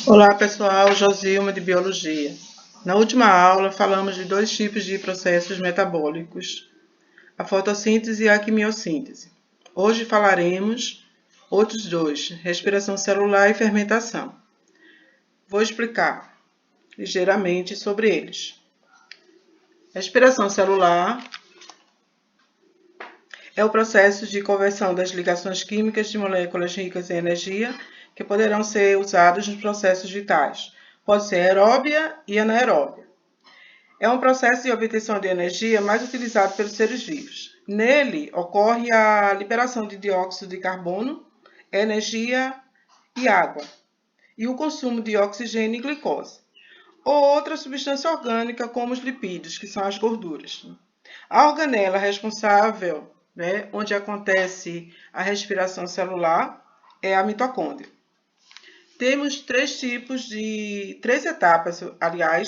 Olá pessoal, Josilma de Biologia. Na última aula falamos de dois tipos de processos metabólicos, a fotossíntese e a quimiossíntese. Hoje falaremos outros dois, respiração celular e fermentação. Vou explicar ligeiramente sobre eles. Respiração celular é o processo de conversão das ligações químicas de moléculas ricas em energia que poderão ser usados nos processos vitais. Pode ser aeróbia e anaeróbia. É um processo de obtenção de energia mais utilizado pelos seres vivos. Nele ocorre a liberação de dióxido de carbono, energia e água, e o consumo de oxigênio e glicose, ou outra substância orgânica como os lipídios, que são as gorduras. A organela responsável, onde acontece a respiração celular, é a mitocôndria. Temos três etapas, aliás,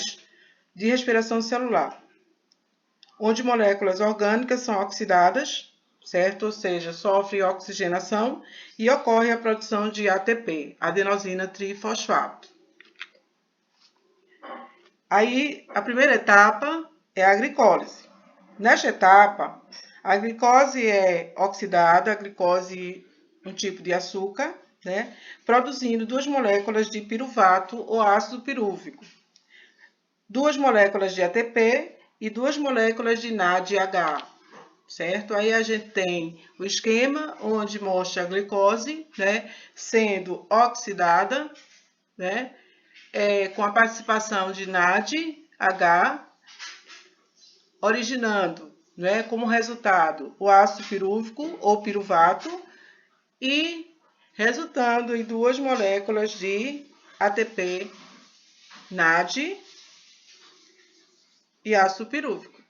de respiração celular, onde moléculas orgânicas são oxidadas, certo? Ou seja, sofrem oxigenação e ocorre a produção de ATP, adenosina trifosfato. Aí, a primeira etapa é a glicólise. Nesta etapa, a glicose é oxidada, a glicose um tipo de açúcar, produzindo duas moléculas de piruvato ou ácido pirúvico, duas moléculas de ATP e duas moléculas de NADH, certo? Aí a gente tem o esquema onde mostra a glicose, sendo oxidada, com a participação de NADH, originando, como resultado, o ácido pirúvico ou piruvato e resultando em duas moléculas de ATP, NAD e ácido pirúvico.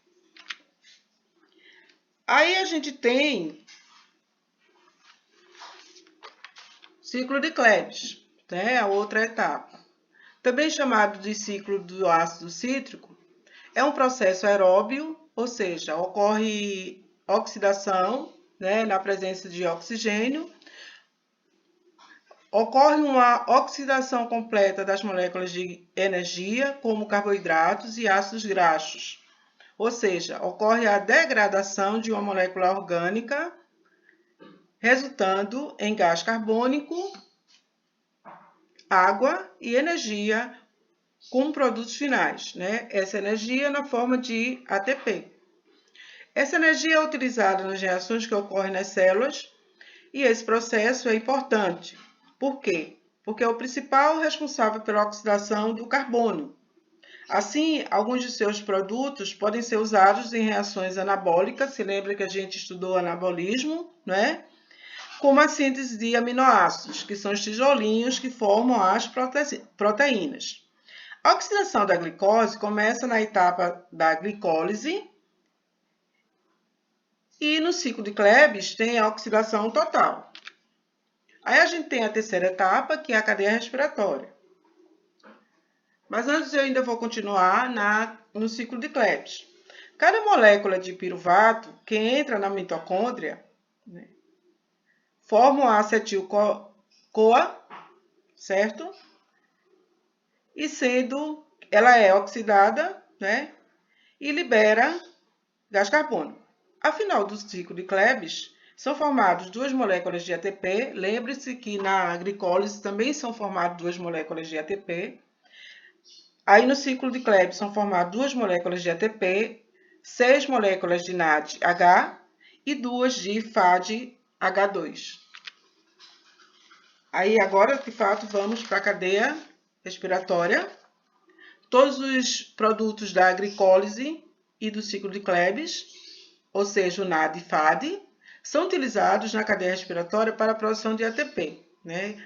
Aí a gente tem ciclo de Krebs, a outra etapa. Também chamado de ciclo do ácido cítrico, é um processo aeróbio, ou seja, ocorre oxidação, na presença de oxigênio. Ocorre uma oxidação completa das moléculas de energia, como carboidratos e ácidos graxos. Ou seja, ocorre a degradação de uma molécula orgânica, resultando em gás carbônico, água e energia com produtos finais, Essa energia na forma de ATP. Essa energia é utilizada nas reações que ocorrem nas células e esse processo é importante. Por quê? Porque é o principal responsável pela oxidação do carbono. Assim, alguns de seus produtos podem ser usados em reações anabólicas. Se lembra que a gente estudou anabolismo, como a síntese de aminoácidos, que são os tijolinhos que formam as proteínas. A oxidação da glicose começa na etapa da glicólise e no ciclo de Krebs tem a oxidação total. Aí a gente tem a terceira etapa, que é a cadeia respiratória. Mas antes eu ainda vou continuar no ciclo de Krebs. Cada molécula de piruvato que entra na mitocôndria forma a acetil-CoA, certo? E sendo, ela é oxidada, e libera gás carbônico. Ao final do ciclo de Krebs, são formadas duas moléculas de ATP. Lembre-se que na glicólise também são formadas duas moléculas de ATP. Aí no ciclo de Krebs são formadas duas moléculas de ATP, 6 moléculas de NADH e duas de FADH2. Aí agora, de fato, vamos para a cadeia respiratória. Todos os produtos da glicólise e do ciclo de Krebs, ou seja, o NAD e FAD, são utilizados na cadeia respiratória para a produção de ATP.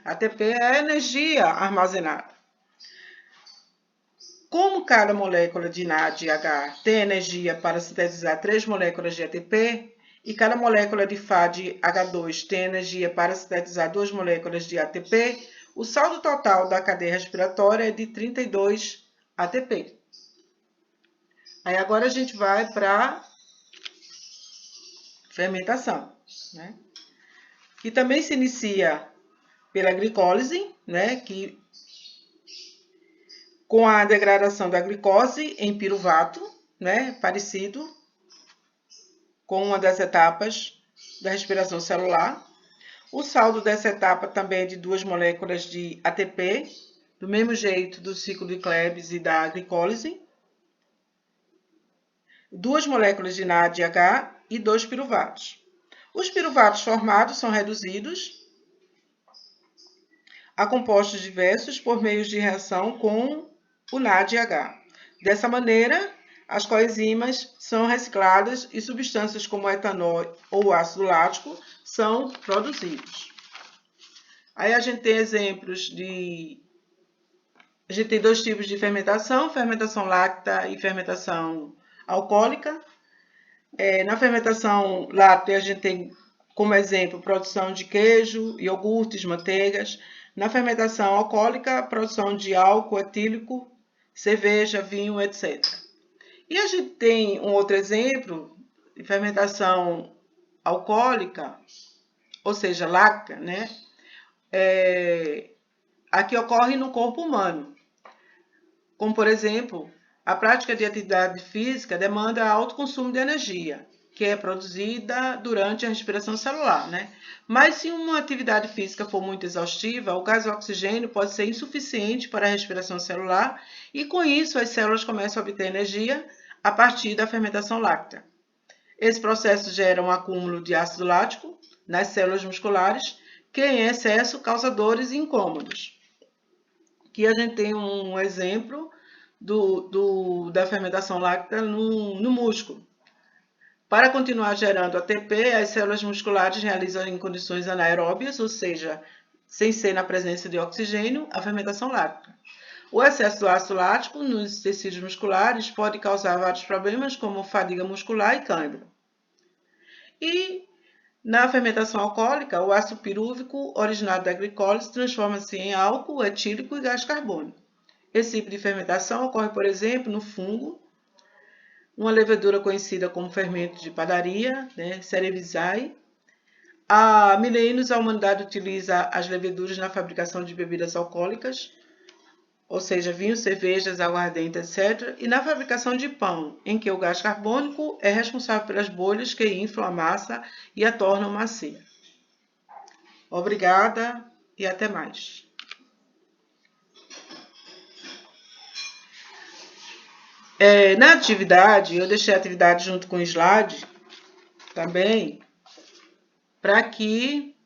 ATP é a energia armazenada. Como cada molécula de NADH tem energia para sintetizar 3 moléculas de ATP, e cada molécula de FADH2 tem energia para sintetizar 2 moléculas de ATP, o saldo total da cadeia respiratória é de 32 ATP. Aí agora a gente vai para fermentação, que também se inicia pela glicólise, que com a degradação da glicose em piruvato, né, parecido com uma das etapas da respiração celular. O saldo dessa etapa também é de 2 moléculas de ATP, do mesmo jeito do ciclo de Krebs e da glicólise, 2 moléculas de NADH e 2 piruvatos. Os piruvatos formados são reduzidos a compostos diversos por meio de reação com o NADH. Dessa maneira, as coenzimas são recicladas e substâncias como o etanol ou o ácido lático são produzidos. Aí a gente tem exemplos de... A gente tem 2 tipos de fermentação láctea e fermentação alcoólica. Na fermentação láctea, a gente tem como exemplo produção de queijo, iogurtes, manteigas. Na fermentação alcoólica, a produção de álcool etílico, cerveja, vinho, etc. E a gente tem um outro exemplo de fermentação alcoólica, ou seja, láctea, né? A que ocorre no corpo humano. Como, por exemplo, a prática de atividade física demanda alto consumo de energia, que é produzida durante a respiração celular, né? Mas se uma atividade física for muito exaustiva, o gás oxigênio pode ser insuficiente para a respiração celular e, com isso, as células começam a obter energia a partir da fermentação láctea. Esse processo gera um acúmulo de ácido lático nas células musculares, que em excesso causa dores e incômodos. Aqui a gente tem um exemplo da fermentação láctea no músculo. Para continuar gerando ATP, as células musculares realizam em condições anaeróbias, ou seja, sem ser na presença de oxigênio, a fermentação láctea. O excesso do ácido lático nos tecidos musculares pode causar vários problemas, como fadiga muscular e cãibra. E na fermentação alcoólica, o ácido pirúvico, originado da glicólise, transforma-se em álcool etílico e gás carbônico. Esse tipo de fermentação ocorre, por exemplo, no fungo, uma levedura conhecida como fermento de padaria, né, Cerevisiae. Há milênios a humanidade utiliza as leveduras na fabricação de bebidas alcoólicas, ou seja, vinhos, cervejas, aguardente, etc. E na fabricação de pão, em que o gás carbônico é responsável pelas bolhas que inflam a massa e a tornam macia. Obrigada e até mais. Na atividade, eu deixei a atividade junto com o slide também, para que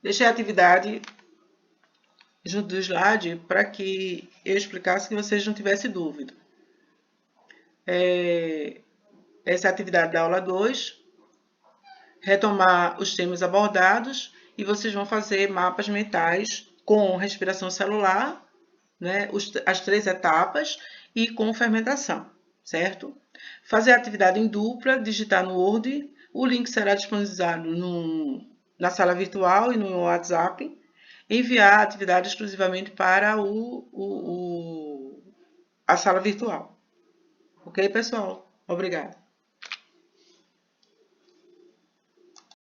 deixei a atividade junto do slide para que eu explicasse que vocês não tivessem dúvida. Essa é a atividade da aula 2, retomar os temas abordados e vocês vão fazer mapas mentais com respiração celular, né, as 3 etapas e com fermentação, certo? Fazer a atividade em dupla, digitar no Word, o link será disponibilizado na sala virtual e no WhatsApp, enviar a atividade exclusivamente para a sala virtual. Ok, pessoal? Obrigada.